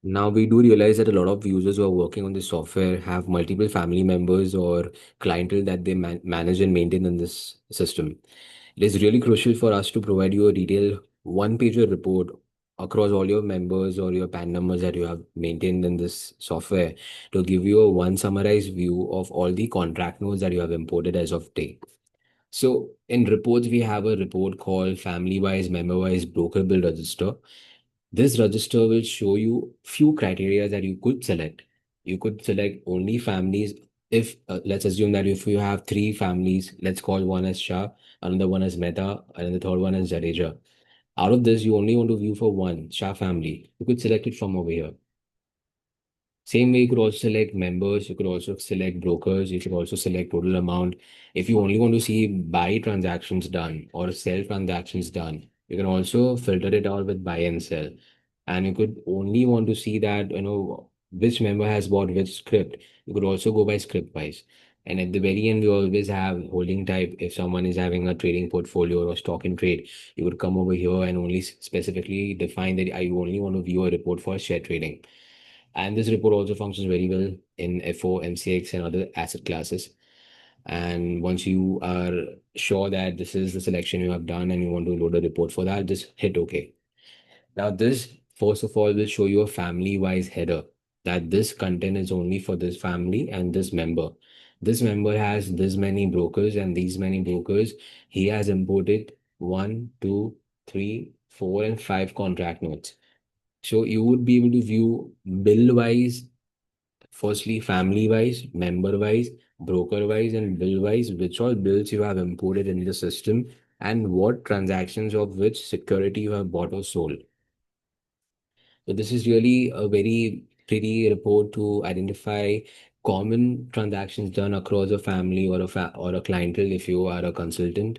Now, we do realize that a lot of users who are working on this software have multiple family members or clientele that they manage and maintain in this system. It is really crucial for us to provide you a detailed one-pager report across all your members or your PAN numbers that you have maintained in this software to give you a one summarized view of all the contract notes that you have imported as of date. So in reports, we have a report called family-wise, member-wise broker bill register. This register will show you few criteria that you could select. You could select only families. If let's assume that if you have three families, let's call one as Shah, another one as Mehta, and the third one as Jadeja. Out of this, you only want to view for one Shah family. You could select it from over here. Same way, you could also select members, you could also select brokers, you could also select total amount. If you only want to see buy transactions done or sell transactions done, you can also filter it out with buy and sell. And you could only want to see that, which member has bought which script. You could also go by script wise. And at the very end, we always have holding type. If someone is having a trading portfolio or stock in trade, you would come over here and only specifically define that I only want to view a report for share trading. And this report also functions very well in FO, MCX, and other asset classes. And once you are sure that this is the selection you have done and you want to load a report for that, just hit OK. Now, this first of all will show you a family wise header that this content is only for this family and this member. This member has this many brokers, and these many brokers, he has imported one, two, three, four, and five contract notes. So you would be able to view bill wise, firstly, family wise, member wise, broker wise, and bill wise, which all bills you have imported in the system and what transactions of which security you have bought or sold. So this is really a very pretty report to identify common transactions done across a family or a clientele if you are a consultant.